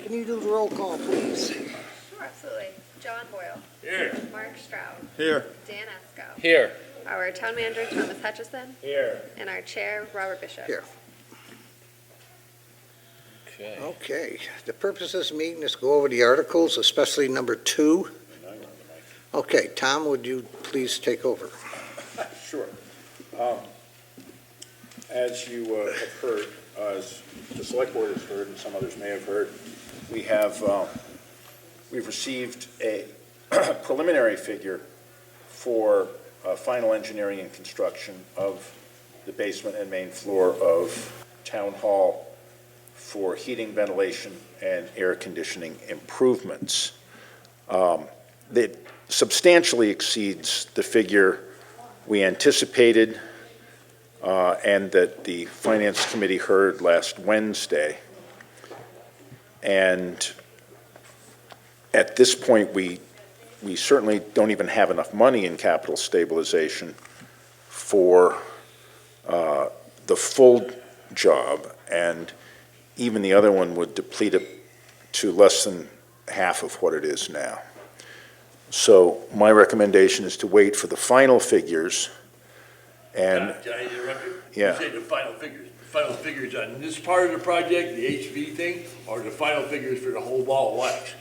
can you do the roll call, please? Sure, absolutely. John Boyle. Here. Mark Stroud. Here. Dan Esco. Here. Our town manager, Thomas Hutchison. Here. And our chair, Robert Bishop. Here. Okay. Okay, the purpose of this meeting is to go over the articles, especially number 2. Okay, Tom, would you please take over? Sure. As you have heard, as the select board has heard, and some others may have heard, we've received a preliminary figure for final engineering and construction of the basement and main floor of Town Hall for heating, ventilation, and air conditioning improvements. That substantially exceeds the figure we anticipated and that the Finance Committee heard last Wednesday. And at this point, we certainly don't even have enough money in capital stabilization for the full job, and even the other one would deplete it to less than half of what it is now. So my recommendation is to wait for the final figures. And Can I interrupt you? Yeah. You say the final figures. The final figures on this part of the project, the HV thing, or the final figures for the whole ball of wax?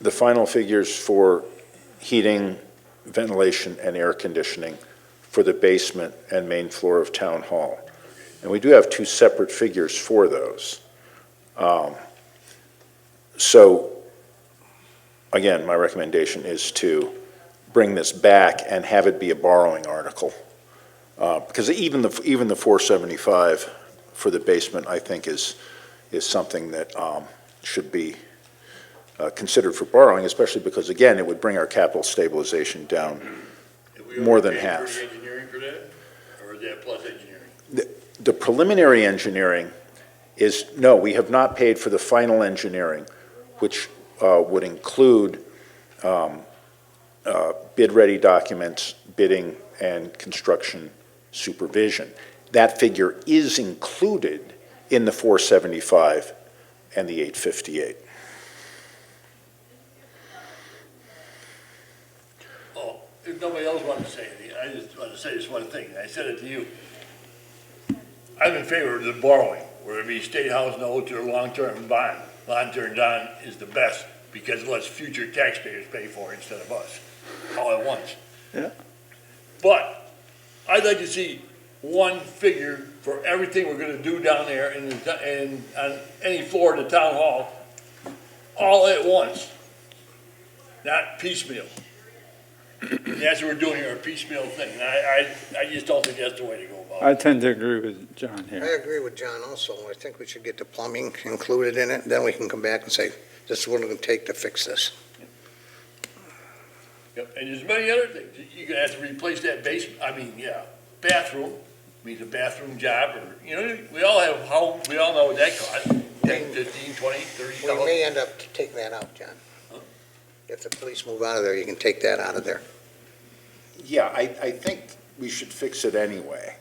the final figures for heating, ventilation, and air conditioning for the basement and main floor of Town Hall. And we do have 2 separate figures for those. So, again, my recommendation is to bring this back and have it be a borrowing article. Because even the 475 for the basement, I think, is something that should be considered for borrowing, especially because, again, it would bring our capital stabilization down more than half. Have we already paid for the engineering for that, or is that plus engineering? The preliminary engineering is, no, we have not paid for the final engineering, which would include bid-ready documents, bidding, and construction supervision. That figure is included in the 475 and the 858. Oh, if nobody else wants to say anything, I just want to say this one thing, and I said it to you. I'm in favor of the borrowing, whether it be state house notes or long-term bond. Long-term bond is the best because it lets future taxpayers pay for it instead of us, all at once. Yeah. But I'd like to see one figure for everything we're gonna do down there and on any floor of the town hall, all at once, not piecemeal. That's what we're doing here, a piecemeal thing. And I just don't think that's the way to go about it. I tend to agree with John I here. agree with John also. I think we should get the plumbing included in it, then we can come back and say, this is what it's going to take to fix this. Yep, and there's many other things. You're gonna have to replace that bathroom, means a bathroom job, or, we all know what that costs. 10, 15, 20, 30 We dollars. may end up taking that out, John. If the police move out of there, you can take that out of there. Yeah, I think we should fix it anyway.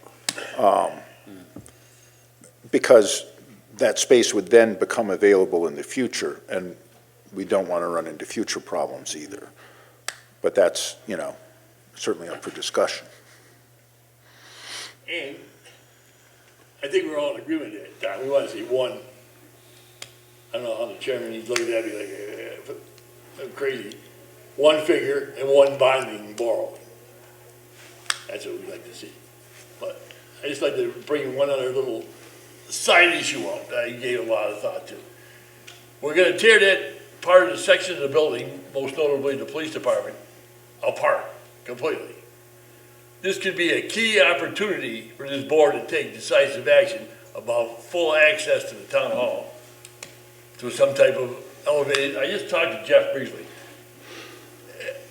Because that space would then become available in the future, and we don't want to run into future problems either. But that's, certainly up for discussion. And I think we're all in agreement that, Don, we want to see one, I don't know how the chairman, he's looking at me like, I'm crazy, one figure and one bonding and borrowing. That's what we'd like to see. But I just like to bring one other little side issue up that I gave a lot of thought to. We're going to tear that part of the section of the building, most notably the police department, apart completely. This could be a key opportunity for this board to take decisive action about full access to the town hall through some type of elevated, I just talked to Jeff briefly,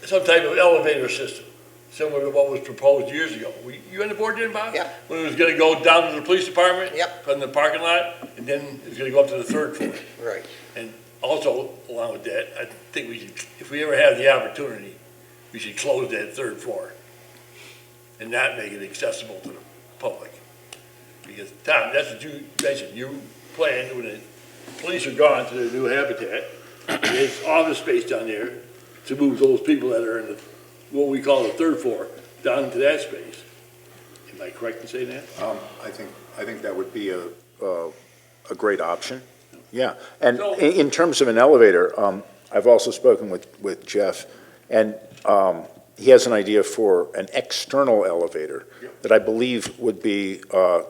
some type of elevator system, similar to what was proposed years ago. You on the board then, Bob? Yep. When it was gonna go down to the police department? Yep. From the parking lot, and then it was gonna go up to the 3rd floor. Right. And also, along with that, I think we should, if we ever have the opportunity, we should close that 3rd floor and not make it accessible to the public. Because, Tom, that's what you mentioned, you planned when the police are gone to their new habitat, there's office space down there to move those people that are in the, what we call the third floor, down into that space. Am I correct in saying that? I think that would be a great option, yeah. And So- in terms of an elevator, I've also spoken with Jeff, and he has an idea for an external elevator Yep. that I believe would be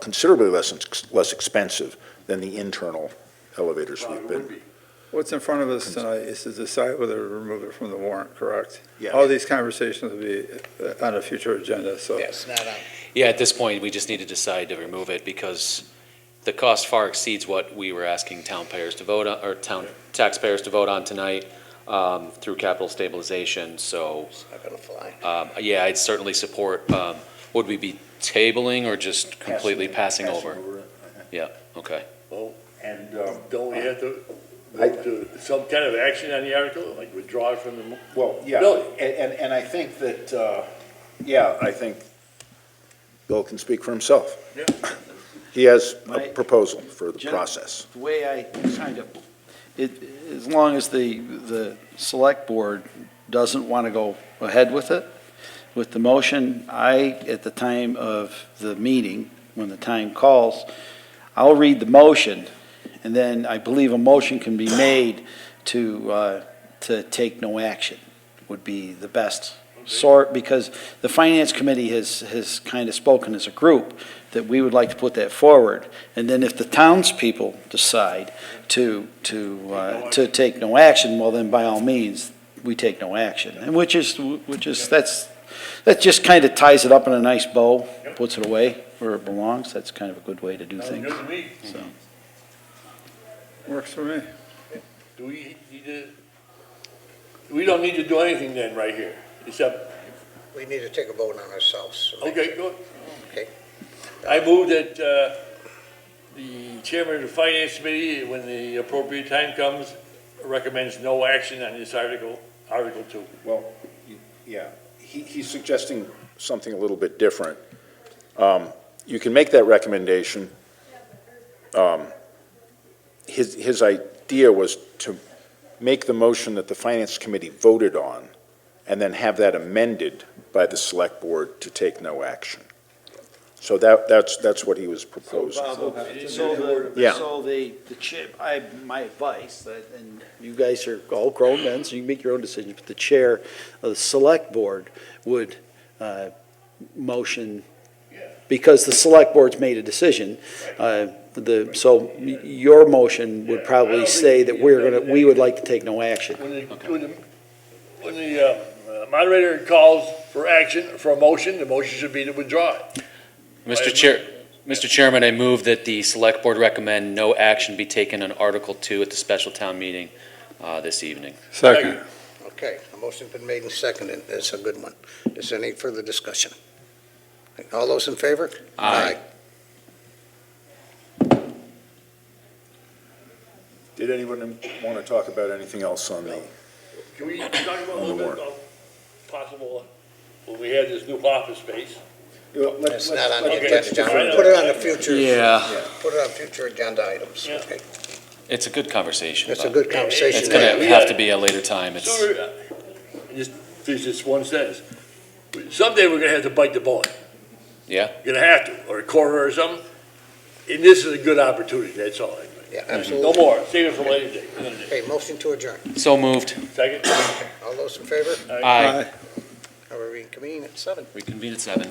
considerably less expensive than the internal elevators Well, we've it would been. be. What's in front of us tonight is to decide whether to remove it from the warrant, correct? Yeah. All these conversations will be on a future agenda, so. Yes, not on. Yeah, at this point, we just need to decide to remove it because the cost far exceeds what we were asking taxpayers to vote on tonight through capital stabilization, so, It's not gonna fly. yeah, I'd certainly support, would we be tabling or just completely passing over? Yeah, okay. And Don't we have to move to some kind of action on the article, like withdraw it from the, well, yeah, No. and I think that, yeah, I think Bill can speak for himself. Yeah. He has a My- proposal for the Jen- process. The way I kind of, as long as the select board doesn't want to go ahead with it, with the motion, at the time of the meeting, when the time calls, I'll read the motion, and then I believe a motion can be made to take no action, would be the best sort, because the finance committee has kind of spoken as a group that we would like to put that forward. And then if the townspeople decide to take no action, well, then by all means, we take no action. And that just kind of ties it up in a nice bow, puts it away where it belongs. That's kind of a good way to do sounds things. good to me. So, Works for me. Do we need to, we don't need to do anything then right here, except, We need to take a vote on ourselves. okay, good. Okay. I move that the chairman of the finance committee, when the appropriate time comes, recommends no action on this Article 2. Well, yeah, he's suggesting something a little bit different. You can make that recommendation. His idea was to make the motion that the finance committee voted on, and then have that amended by the select board to take no action. So that's what he was proposing. Yeah. So my advice, and you guys are all grown men, so you can make your own decisions, but the chair of the select board would motion, because the select board's made a decision, so your motion would probably say that we would like to take no action. When the moderator calls for action, for a motion, the motion should be to withdraw it. Mr. Chairman, I move that the select board recommend no action be taken on Article 2 at the special town meeting this evening. Second. Okay, a motion's been made and seconded. It's a good one. Is there any further discussion? All those in favor? Aye. Did anyone want to talk about anything else on the? Can we talk about a little bit about possible, when we had this new office space? It's not on the Okay. agenda, John. Put it on the future. Yeah, Put it on future agenda items. Yeah. Okay. it's a good conversation. It's a but good conversation. It's gonna have to be a later time. It's, Sooner, just finish this one sentence. Someday we're gonna have to bite the bullet. yeah, You're gonna have to, or a quarter or something. And this is a good opportunity, that's all. Yeah, No absolutely. more, save it for later day, another day. Okay, motion to adjourn. so moved. Second? All those in favor? Aye. Are we reconvening at 7? Reconvene at 7.